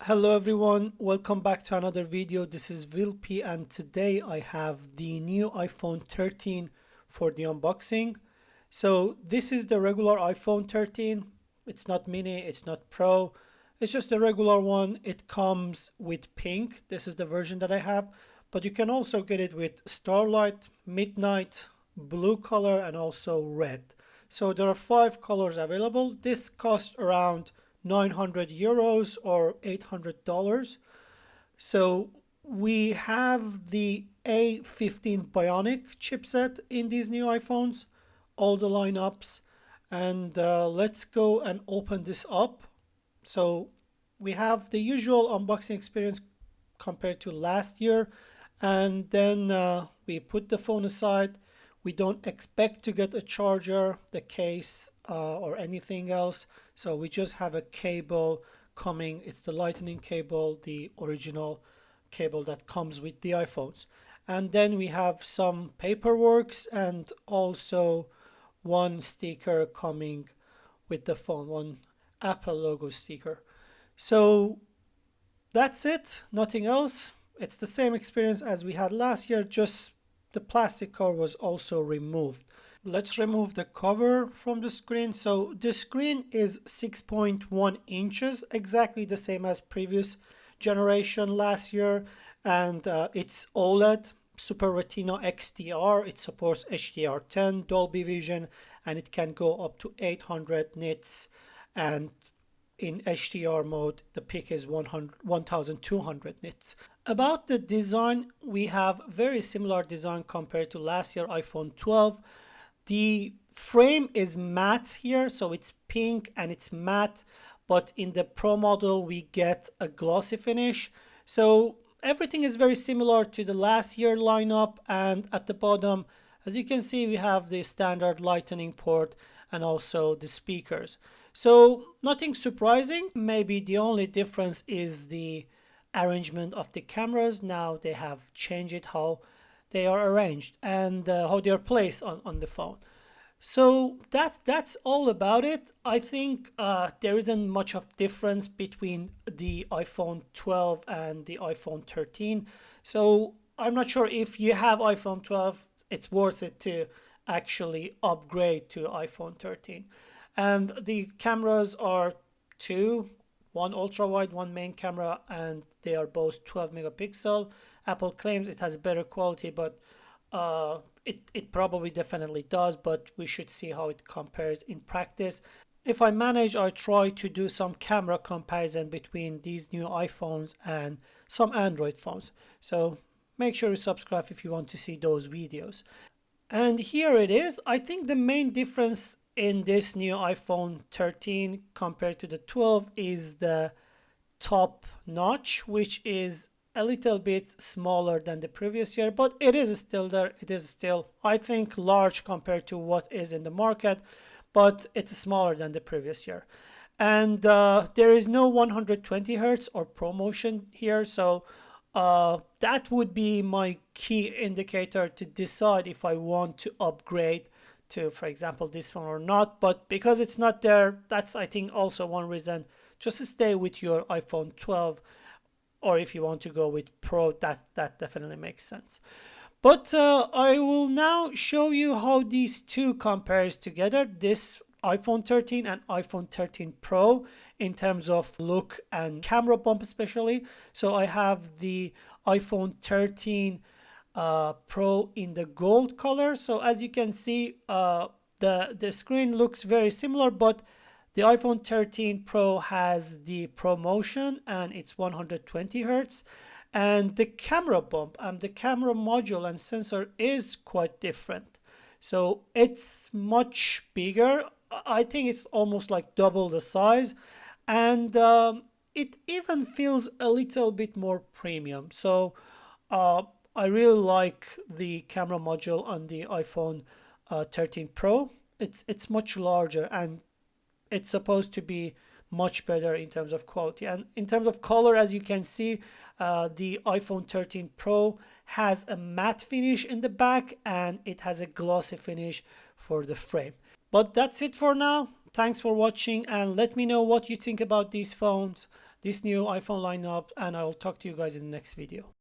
Hello everyone, welcome back to another video. This is Vilp and today I have the new iPhone 13 for the unboxing. So this is the regular iPhone 13. It's not mini, it's not Pro. It's just a regular one. It comes with pink. This is the version that I have, but you can also get it with Starlight, Midnight, blue color and also red. So there are 5 colors available. This costs around 900 euros or $800. So we have the A15 Bionic chipset in these new iPhones, all the lineups. And let's go and open this up. So we have the usual unboxing experience compared to last year. And then we put the phone aside. We don't expect to get a charger, the case, or anything else. So we just have a cable coming. It's the lightning cable, the original cable that comes with the iPhones. And then we have some paperwork and also one sticker coming with the phone, one Apple logo sticker. So that's it, nothing else. It's the same experience as we had last year, just the plastic cover was also removed. Let's remove the cover from the screen. So the screen is 6.1 inches, exactly the same as previous generation last year. And it's OLED, Super Retina XDR. It supports HDR10, Dolby Vision, and it can go up to 800 nits. And in HDR mode, the peak is 1200 nits. About the design, we have very similar design compared to last year iPhone 12. The frame is matte here, so it's pink and it's matte, but in the Pro model we get a glossy finish. So everything is very similar to the last year lineup, and at the bottom, as you can see, we have the standard lightning port and also the speakers. So nothing surprising. Maybe the only difference is the arrangement of the cameras. Now they have changed it, how they are arranged and how they are placed on the phone. So that's all about it. I think there isn't much of difference between the iPhone 12 and the iPhone 13. So I'm not sure if you have iPhone 12, it's worth it to actually upgrade to iPhone 13. And the cameras are two, one ultra wide, one main camera, and they are both 12 megapixel. Apple claims it has better quality, but it probably definitely does, but we should see how it compares in practice. If I manage, I try to do some camera comparison between these new iPhones and some Android phones. So make sure you subscribe if you want to see those videos. And here it is. I think the main difference in this new iPhone 13 compared to the 12 is the top notch, which is a little bit smaller than the previous year, but it is still there. It is still, I think, large compared to what is in the market, but it's smaller than the previous year. And there is no 120 hertz or ProMotion here, so that would be my key indicator to decide if I want to upgrade to, for example, this one or not. But because it's not there, that's, I think, also one reason just to stay with your iPhone 12, or if you want to go with Pro, that definitely makes sense. But I will now show you how these two compares together, this iPhone 13 and iPhone 13 Pro, in terms of look and camera bump especially. So I have the iPhone 13 Pro in the gold color. So as you can see, the screen looks very similar, but the iPhone 13 Pro has the ProMotion and it's 120 hertz. And the camera bump and the camera module and sensor is quite different. So it's much bigger. I think it's almost like double the size. And it even feels a little bit more premium. So I really like the camera module on the iPhone 13 Pro. It's much larger and it's supposed to be much better in terms of quality. And in terms of color, as you can see, the iPhone 13 Pro has a matte finish in the back and it has a glossy finish for the frame. But that's it for now. Thanks for watching and let me know what you think about these phones. this new iPhone lineup, and I will talk to you guys in the next video.